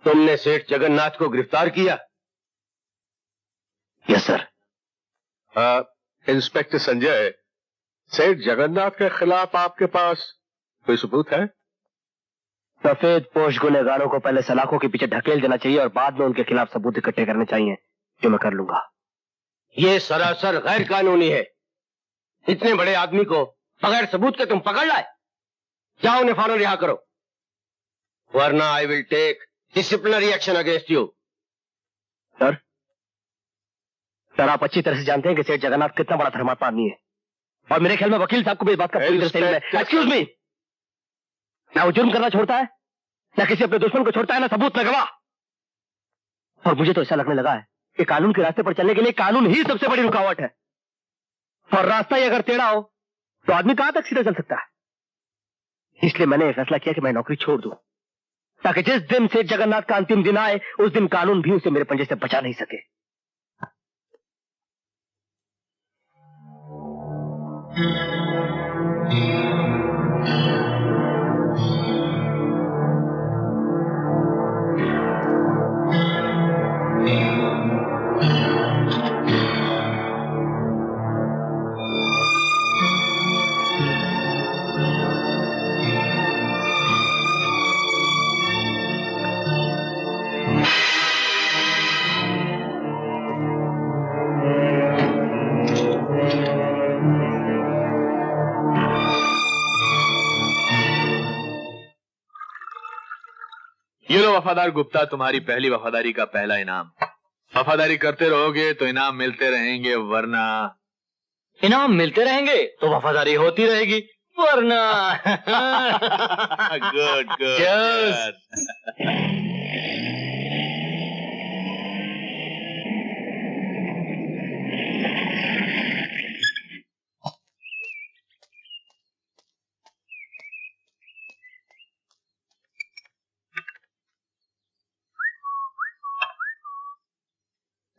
तुमने सेठ जगन्नाथ को गिरफ्तार किया? Yes sir. इंस्पेक्टर संजय, सेठ जगन्नाथ के खिलाफ आपके पास कोई सबूत है? सफेद पोश गुनहगारों को पहले सलाखों के पीछे ढकेल देना चाहिए और बाद में उनके खिलाफ सबूत इकट्ठे करने चाहिए, जो मैं कर लूंगा। ये सरासर गैर कानूनी है। इतने बड़े आदमी को बगैर सबूत के तुम पकड़ लाए। जाओ उन्हें फौरन रिहा करो, वरना I will take disciplinary action against you. Sir आप अच्छी तरह से जानते हैं कि सेठ जगन्नाथ कितना बड़ा धर्मात्मा आदमी है, और मेरे ख्याल में वकील साहब को भी इस बात का पूरी तरह से एक्सक्यूज मी, ना वो जुर्म करना छोड़ता है, ना किसी अपने दुश्मन को छोड़ता है, ना सबूत, ना गवाह। और मुझे तो ऐसा लगने लगा है कि कानून के रास्ते पर चलने के लिए कानून ही सबसे बड़ी रुकावट है, और रास्ता ही अगर टेढ़ा हो तो आदमी कहां तक सीधा चल सकता है। इसलिए मैंने फैसला किया कि मैं नौकरी छोड़ दूं, ताकि जिस दिन सेठ जगन्नाथ का अंतिम दिन आए उस दिन कानून भी उसे मेरे पंजे से बचा नहीं सके। ये लो वफादार गुप्ता, तुम्हारी पहली वफादारी का पहला इनाम। वफादारी करते रहोगे तो इनाम मिलते रहेंगे, वरना इनाम मिलते रहेंगे तो वफादारी होती रहेगी, वरना गुड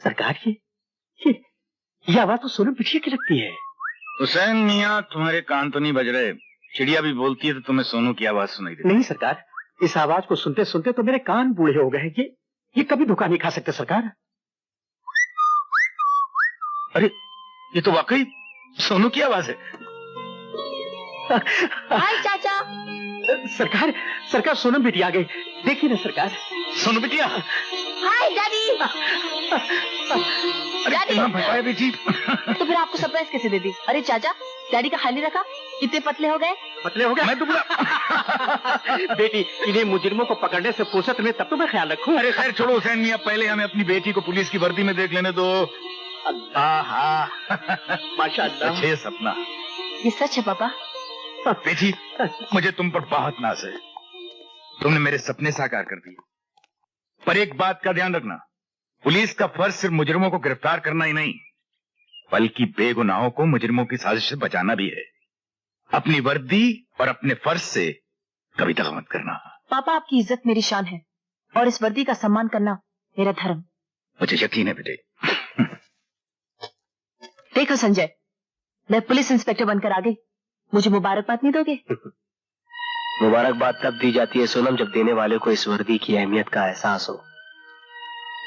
सरकार ये आवाज तो सोनम पिछले की लगती है। हुसैन मियाँ, तुम्हारे कान तो नहीं बज रहे? चिड़िया भी बोलती है तो तुम्हें सोनू की आवाज सुनाई देती? नहीं सरकार, इस आवाज को सुनते सुनते तो मेरे कान बूढ़े हो गए। ये कभी धोखा नहीं खा सकते सरकार। अरे ये तो वाकई सोनू की आवाज है। हाय चाचा। सरकार सोनम बेटी आ गई, देखिए ना सरकार। सोनू बिटिया। हाय डैडी। डैडी बेटी। तो फिर आपको सरप्राइज कैसे दे दी? अरे चाचा, डैडी का ख्याल नहीं रखा, कितने पतले हो गए। मैं दुबला। बेटी, इन्हें मुजरिमों को पकड़ने से फुर्सत में तब तो मैं ख्याल रखूं। अरे खैर छोड़ो हुसैन मियाँ, पहले हमें अपनी बेटी को पुलिस की वर्दी में देख लेने दो। माशाअल्लाह, अच्छे सपना। ये सच है पापा? बेटी, मुझे तुम पर बहुत नाज है, तुमने मेरे सपने साकार कर दिए। पर एक बात का ध्यान रखना, पुलिस का फर्ज सिर्फ मुजरिमों को गिरफ्तार करना ही नहीं, बल्कि बेगुनाहों को मुजरिमों की साजिश से बचाना भी है। अपनी वर्दी और अपने फर्ज से कभी दगा मत करना। पापा, आपकी इज्जत मेरी शान है और इस वर्दी का सम्मान करना मेरा धर्म। मुझे यकीन है बेटे। देखो संजय, मैं पुलिस इंस्पेक्टर बनकर आ गई, मुझे मुबारकबाद नहीं दोगे? मुबारकबाद तब दी जाती है सोनम, जब देने वाले को इस वर्दी की अहमियत का एहसास हो।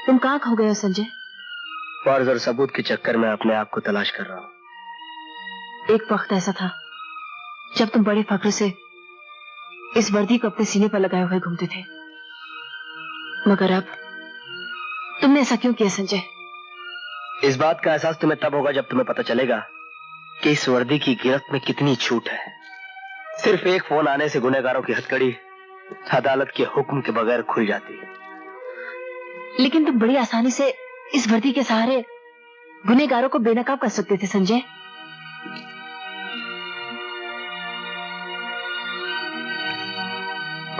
तुम कहाँ खो गए हो संजय? फर्ज और सबूत के चक्कर में अपने आप को तलाश कर रहा हूँ। एक वक्त ऐसा था जब तुम बड़े फख्र से इस वर्दी को अपने सीने पर लगाए हुए घूमते थे, मगर अब तुमने ऐसा क्यों किया संजय? इस बात का एहसास तुम्हें तब होगा जब तुम्हें पता चलेगा कि इस वर्दी की गिरफ्त में कितनी छूट है। सिर्फ एक फोन आने से गुनहगारों की हथकड़ी अदालत के हुक्म के बगैर खुल जाती है। लेकिन तुम बड़ी आसानी से इस वर्दी के सहारे गुनहगारों को बेनकाब कर सकते थे Sanjay.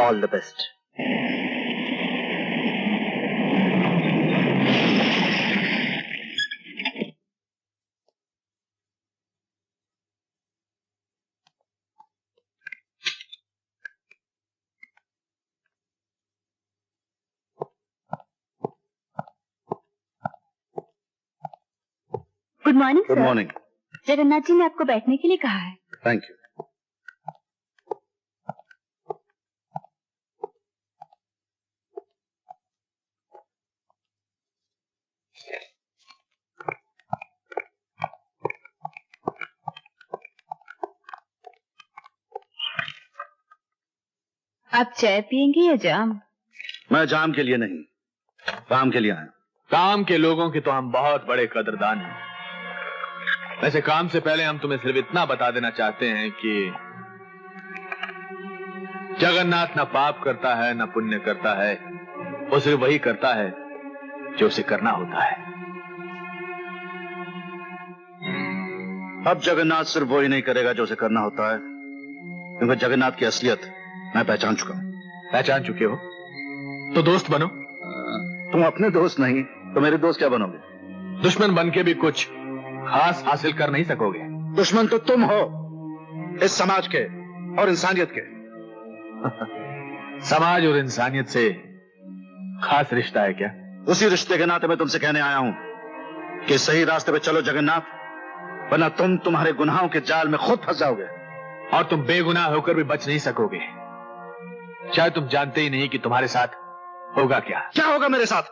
All the best. Good morning good morning. Jagannath ji ने आपको बैठने के लिए कहा है। Thank you. आप चाय पियेंगे या जाम? मैं जाम के लिए नहीं, काम के लिए आया। काम के लोगों के तो हम बहुत बड़े कदरदान हैं। वैसे काम से पहले हम तुम्हें सिर्फ इतना बता देना चाहते हैं कि जगन्नाथ न पाप करता है न पुण्य करता है, वो सिर्फ वही करता है जो उसे करना होता है। अब जगन्नाथ सिर्फ वही नहीं करेगा जो उसे करना होता है, क्योंकि जगन्नाथ की असलियत मैं पहचान चुका हूं। पहचान चुके हो तो दोस्त बनो। तुम अपने दोस्त नहीं तो मेरे दोस्त क्या बनोगे? दुश्मन बन के भी कुछ खास हासिल कर नहीं सकोगे। दुश्मन तो तुम हो, इस समाज के और इंसानियत के। समाज और इंसानियत से खास रिश्ता है क्या? उसी रिश्ते के नाते मैं तुमसे कहने आया हूं कि सही रास्ते पे चलो जगन्नाथ, वरना तुम तुम्हारे गुनाहों के जाल में खुद फंस जाओगे और तुम बेगुनाह होकर भी बच नहीं सकोगे। शायद तुम जानते ही नहीं कि तुम्हारे साथ होगा क्या। क्या होगा मेरे साथ?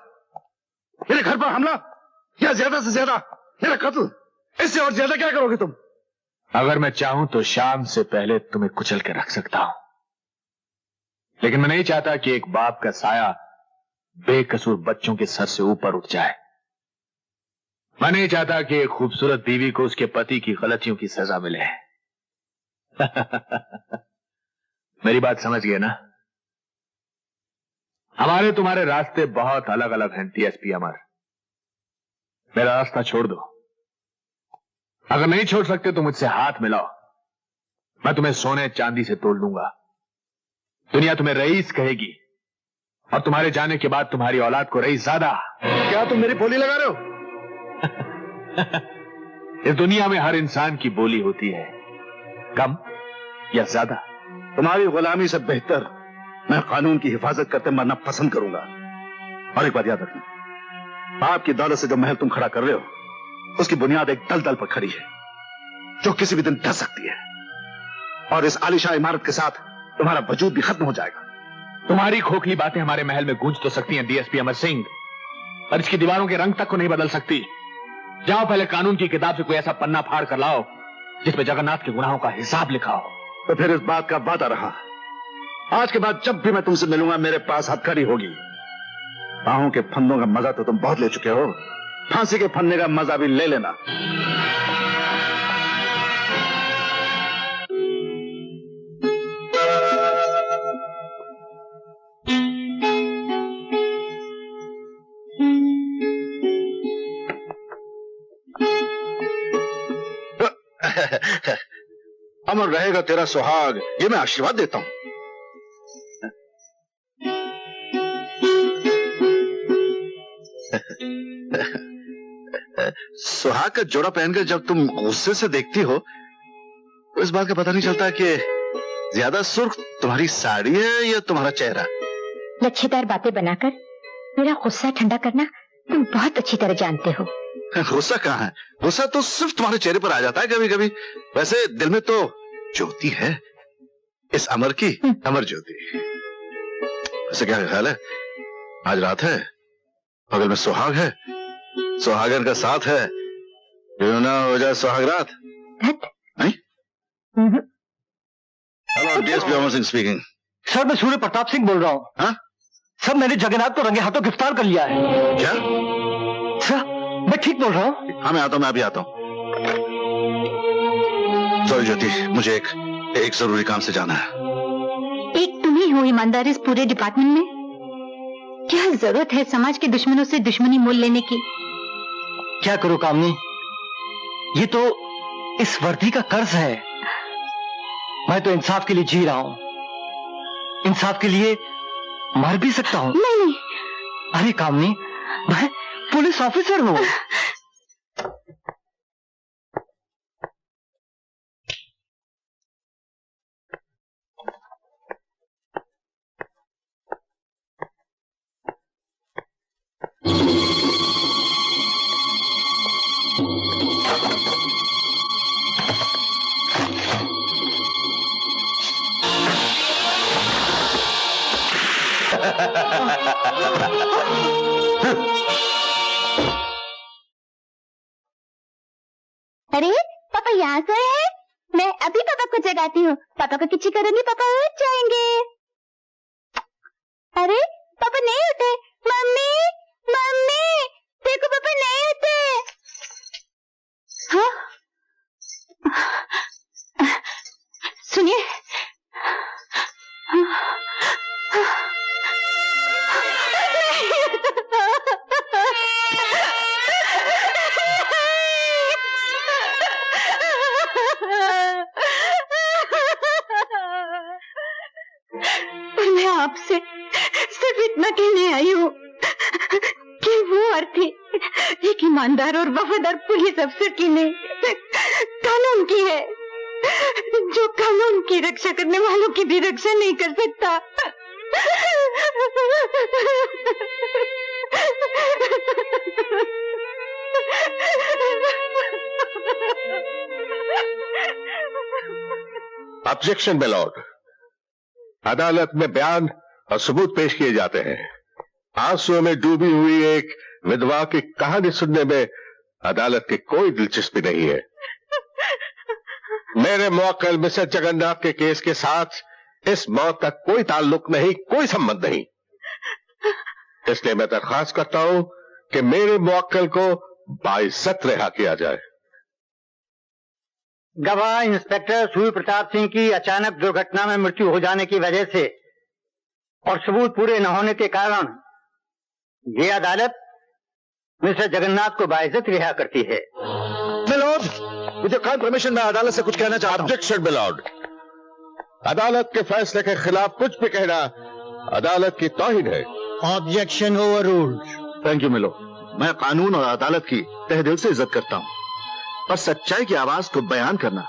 मेरे घर पर हमला या ज्यादा से ज्यादा मेरा कत्ल? इससे और ज्यादा क्या करोगे तुम? अगर मैं चाहूं तो शाम से पहले तुम्हें कुचल के रख सकता हूं, लेकिन मैं नहीं चाहता कि एक बाप का साया बेकसूर बच्चों के सर से ऊपर उठ जाए। मैं नहीं चाहता कि एक खूबसूरत बीवी को उसके पति की गलतियों की सजा मिले। मेरी बात समझ गए ना? हमारे तुम्हारे रास्ते बहुत अलग अलग हैं डीएसपी अमर। मेरा रास्ता छोड़ दो। अगर नहीं छोड़ सकते तो मुझसे हाथ मिलाओ, मैं तुम्हें सोने चांदी से तोड़ लूंगा। दुनिया तुम्हें रईस कहेगी और तुम्हारे जाने के बाद तुम्हारी औलाद को रईस ज्यादा। क्या तुम मेरी बोली लगा रहे हो? इस दुनिया में हर इंसान की बोली होती है, कम या ज्यादा। तुम्हारी गुलामी से बेहतर मैं कानून की हिफाजत करते मरना पसंद करूंगा। और एक बात याद रखना, बाप की दौलत से जो महल तुम खड़ा कर रहे हो, उसकी बुनियाद एक दलदल पर खड़ी है जो किसी भी दिन ढह सकती है, और इस आलीशान इमारत के साथ तुम्हारा वजूद भी खत्म हो जाएगा। तुम्हारी खोखली बातें हमारे महल में गूंज तो सकती हैं डीएसपी अमर सिंह, पर इसकी दीवारों के रंग तक को नहीं बदल सकती। जाओ पहले कानून की किताब से कोई ऐसा पन्ना फाड़ कर लाओ जिसमें जगन्नाथ के गुनाहों का हिसाब लिखा हो। तो फिर इस बात का वादा रहा, आज के बाद जब भी मैं तुमसे मिलूंगा मेरे पास हथकड़ी होगी। बाहों के फंदों का मजा तो तुम बहुत ले चुके हो, फांसी के फंदे का मजा भी ले लेना। अमर रहेगा तेरा सुहाग, ये मैं आशीर्वाद देता हूं। सुहाग का जोड़ा पहनकर जब तुम गुस्से से देखती हो तो इस बात का पता नहीं चलता कि ज्यादा सुर्ख तुम्हारी साड़ी है या तुम्हारा चेहरा। लच्छेदार बातें बनाकर मेरा गुस्सा ठंडा करना तुम बहुत अच्छी तरह जानते हो। गुस्सा कहाँ है? गुस्सा तो सिर्फ तुम्हारे चेहरे पर आ जाता है कभी कभी। वैसे दिल में तो ज्योति है, इस अमर की अमर ज्योति। वैसे क्या ख्याल है, आज रात है, बगल में सुहाग है, सुहागन का साथ है, क्यों ना हो जाए सुहाग रात? Hello DSP Amar Singh speaking. Sir मैं सूर्य प्रताप सिंह बोल रहा हूँ। हाँ? सर मैंने जगन्नाथ को रंगे हाथों गिरफ्तार कर लिया है। क्या? सर मैं ठीक बोल रहा हूँ? हाँ मैं आता हूँ, मैं अभी आता हूँ। सॉरी ज्योति, मुझे एक जरूरी काम से जाना है। एक तुम ही हो ईमानदार इस पूरे डिपार्टमेंट में। क्या जरूरत है समाज के दुश्मनों से दुश्मनी मोल लेने की? क्या करूं कामनी, ये तो इस वर्दी का कर्ज है। मैं तो इंसाफ के लिए जी रहा हूं, इंसाफ के लिए मर भी सकता हूं। नहीं। अरे कामनी, मैं पुलिस ऑफिसर हूं। अरे पापा यहाँ से है? मैं अभी पापा को जगाती हूँ। पापा को किसी करूंगी, पापा उठ जाएंगे। अरे पापा नहीं उठे। मम्मी मम्मी देखो पापा नहीं उठे। हाँ सुनिए। पर मैं आपसे सिर्फ इतना कहने आई हूँ कि वो अर्थी एक ईमानदार और वफादार पुलिस अफसर की नहीं, कानून की है, जो कानून की रक्षा करने वालों की भी रक्षा नहीं कर सकता। ऑब्जेक्शन मिलॉर्ड, अदालत में बयान और सबूत पेश किए जाते हैं। आंसुओं में डूबी हुई एक विधवा की कहानी सुनने में अदालत की कोई दिलचस्पी नहीं है। मेरे मुवक्किल मिस्टर जगन्नाथ के केस के साथ इस मौत का कोई ताल्लुक नहीं, कोई संबंध नहीं। इसलिए मैं दरख्वास्त करता हूं कि मेरे मुवक्किल को बाइज्जत रिहा किया जाए। गवाह इंस्पेक्टर सूर्य प्रताप सिंह की अचानक दुर्घटना में मृत्यु हो जाने की वजह से और सबूत पूरे न होने के कारण ये अदालत मिस्टर जगन्नाथ को बाइज्जत रिहा करती है। My lord, with your kind permission मैं अदालत से कुछ कहना चाहता हूं। ऑब्जेक्शन मिलॉर्ड, अदालत के फैसले के खिलाफ कुछ भी कहना अदालत की तौहीन है। Objection overruled. थैंक यू मिलो। मैं कानून और अदालत की तहे दिल से इज्जत करता हूं, पर सच्चाई की आवाज को बयान करना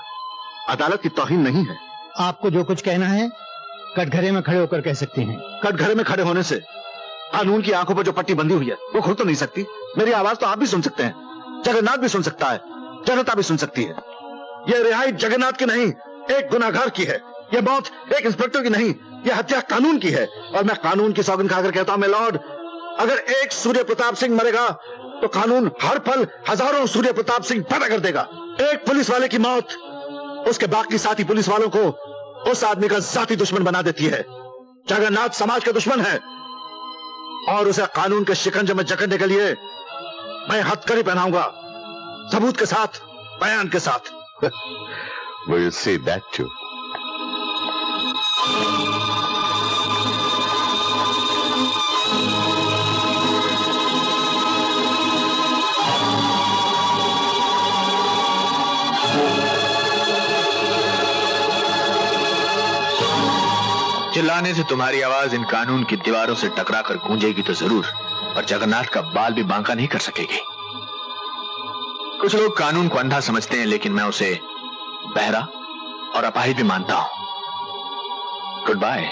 अदालत की तौहीन नहीं है। आपको जो कुछ कहना है कटघरे में खड़े होकर कह सकते हैं। कटघरे में खड़े होने से कानून की आंखों पर जो पट्टी बंधी हुई है वो खुल तो नहीं सकती। मेरी आवाज तो आप भी सुन सकते हैं, जगन्नाथ भी सुन सकता है, जनता भी सुन सकती है। यह रिहाई जगन्नाथ की नहीं, एक गुनाहगार की है। यह मौत एक इंस्पेक्टर की नहीं, यह हत्या कानून की है। और मैं कानून की सौगंध खाकर कहता हूं, मिलॉर्ड, अगर एक सूर्य प्रताप सिंह मरेगा तो कानून हर पल हजारों सूर्य प्रताप सिंह पैदा कर देगा। एक पुलिस वाले की मौत उसके बाकी साथी पुलिस वालों को उस आदमी का जाती दुश्मन बना देती है। जगन्नाथ समाज का दुश्मन है और उसे कानून के शिकंजे में जकड़ने के लिए मैं हथकड़ी पहनाऊंगा, सबूत के साथ, बयान के साथ। We'll see that too. चिल्लाने से तुम्हारी आवाज इन कानून की दीवारों से टकराकर गूंजेगी तो जरूर, पर जगन्नाथ का बाल भी बांका नहीं कर सकेगी। कुछ लोग कानून को अंधा समझते हैं, लेकिन मैं उसे बहरा और अपाहिज भी मानता हूं। Good bye.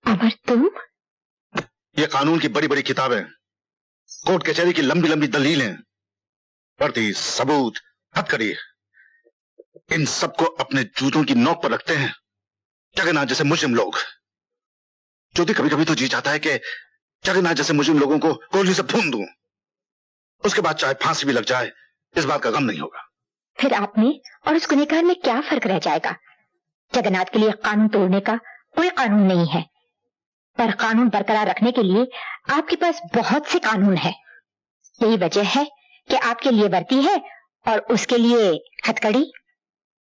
अमर तुम? ये कानून की बड़ी बड़ी किताबें, कोर्ट कचहरी की लंबी लंबी दलीलें, वर्दी, सबूत, हथकड़ी, इन सबको अपने जूतों की नोक पर रखते हैं जगन्नाथ जैसे मुस्लिम लोग। ज्योति, कभी कभी तो जी चाहता है कि जगन्नाथ जैसे मुस्लिम लोगों को गोली से भून दूं, उसके बाद चाहे फांसी भी लग जाए, इस बात का गम नहीं होगा। फिर आप में और उस गुनहगार में क्या फर्क रह जाएगा? जगन्नाथ के लिए कानून तोड़ने का कोई कानून नहीं है, पर कानून बरकरार रखने के लिए आपके पास बहुत से कानून है। यही वजह है कि आपके लिए वर्दी है और उसके लिए हथकड़ी।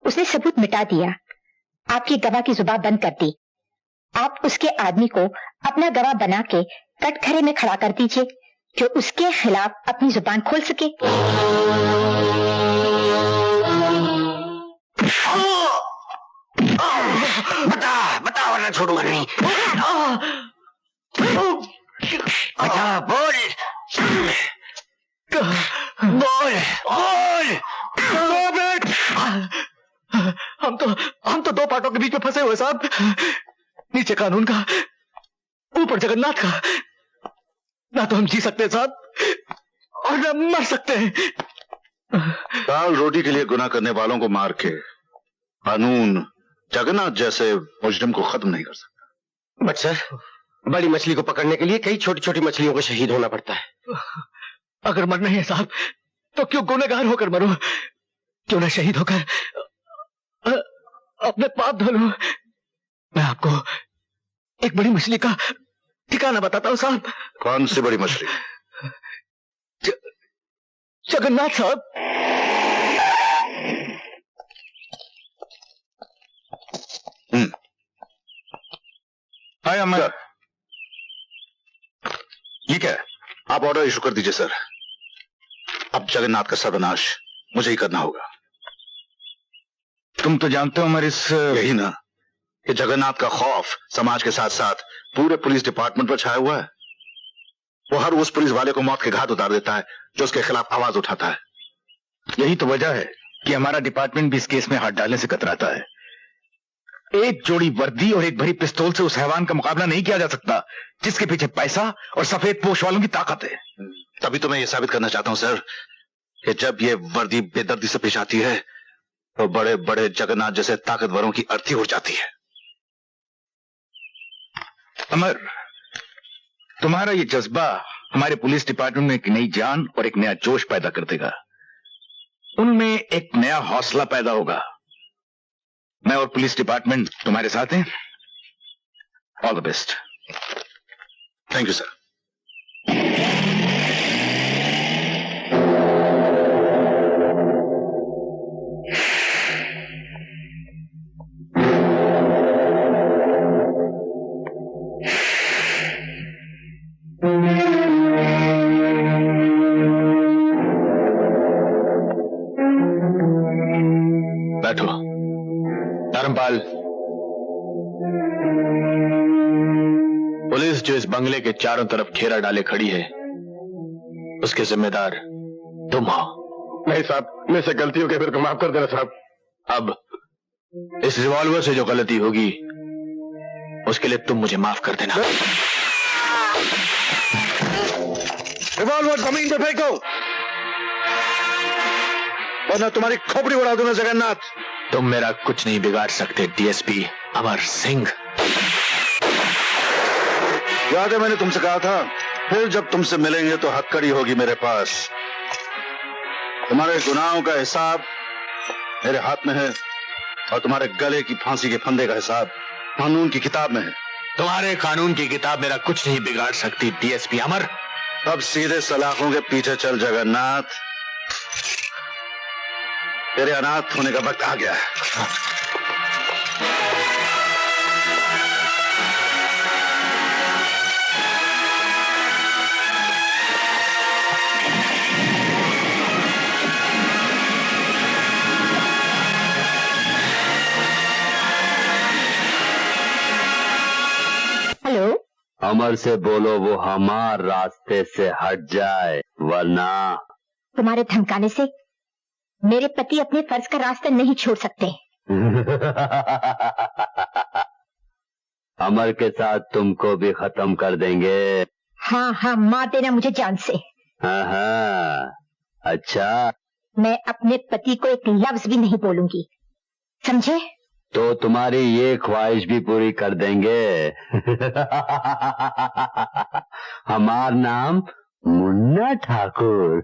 उसने सबूत मिटा दिया, आपकी गवाह की जुबान बंद कर दी। आप उसके आदमी को अपना गवाह बना के कटघरे में खड़ा कर दीजिए, जो उसके खिलाफ अपनी जुबान खोल सके। बता वरना छोड़ूंगा नहीं। अच्छा बोल बोल बोल। हम तो दो पार्टों के बीच में फंसे हुए साहब। नीचे कानून का, ऊपर जगन्नाथ का। ना तो हम जी सकते साहब और ना मर सकते हैं। दाल रोटी के लिए गुनाह करने वालों को मार के कानून जगन्नाथ जैसे मुजरिम को खत्म नहीं कर सकता। बट सर, बड़ी मछली को पकड़ने के लिए कई छोटी छोटी मछलियों को शहीद होना पड़ता है। अगर मरना है साहब तो क्यों गुनहगार होकर मरो, क्यों ना शहीद होकर अपने पाप धो लो। मैं आपको एक बड़ी मछली का ठिकाना बताता हूँ साहब। कौन सी बड़ी मछली? जगन्नाथ साहब। हाय अमर, ये क्या है? आप ऑर्डर इशू कर दीजिए सर। अब जगन्नाथ का सर्वनाश मुझे ही करना होगा। तुम तो जानते हो अमर, यही ना कि जगन्नाथ का खौफ समाज के साथ साथ पूरे पुलिस डिपार्टमेंट पर छाया हुआ है। वो हर उस पुलिस वाले को मौत के घाट उतार देता है जो उसके खिलाफ आवाज उठाता है। यही तो वजह है कि हमारा डिपार्टमेंट भी इस केस में हाथ डालने से कतराता है। एक जोड़ी वर्दी और एक भरी पिस्तौल से उस हैवान का मुकाबला नहीं किया जा सकता जिसके पीछे पैसा और सफेद पोश वालों की ताकत है। तभी तो मैं ये साबित करना चाहता हूं सर कि जब ये वर्दी बेदर्दी से पेश आती है तो बड़े बड़े जगन्नाथ जैसे ताकतवरों की अर्थी उड़ जाती है। अमर, तुम्हारा ये जज्बा हमारे पुलिस डिपार्टमेंट में एक नई जान और एक नया जोश पैदा कर देगा। उनमें एक नया हौसला पैदा होगा। मैं और पुलिस डिपार्टमेंट तुम्हारे साथ हैं। All the best. Thank you sir. बैठो। धर्मपाल, पुलिस जो इस बंगले के चारों तरफ घेरा डाले खड़ी है उसके जिम्मेदार तुम हो। नहीं साहब, मेरे से गलती हो गई, मेरे को माफ कर देना साहब। अब इस रिवॉल्वर से जो गलती होगी उसके लिए तुम मुझे माफ कर देना। रिवॉल्वर जमीन पे फेंको वरना तुम्हारी खोपड़ी उड़ा दूंगा जगन्नाथ। तुम मेरा कुछ नहीं बिगाड़ सकते डीएसपी अमर सिंह। याद है मैंने तुमसे कहा था फिर जब तुमसे मिलेंगे तो हथकड़ी होगी मेरे पास। तुम्हारे गुनाहों का हिसाब मेरे हाथ में है और तुम्हारे गले की फांसी के फंदे का हिसाब कानून की किताब में है। तुम्हारे कानून की किताब मेरा कुछ नहीं बिगाड़ सकती डीएसपी अमर। अब सीधे सलाखों के पीछे चल जगन्नाथ, तेरे अनाथ होने का वक्त आ गया है। हेलो, अमर से बोलो वो हमारे रास्ते से हट जाए वरना। तुम्हारे धमकाने से मेरे पति अपने फर्ज का रास्ता नहीं छोड़ सकते। अमर के साथ तुमको भी खत्म कर देंगे। हाँ हाँ, मार देना मुझे जान से। हाँ, अच्छा। मैं अपने पति को एक लफ्ज भी नहीं बोलूंगी, समझे? तो तुम्हारी ये ख्वाहिश भी पूरी कर देंगे। हमारा नाम मुन्ना ठाकुर।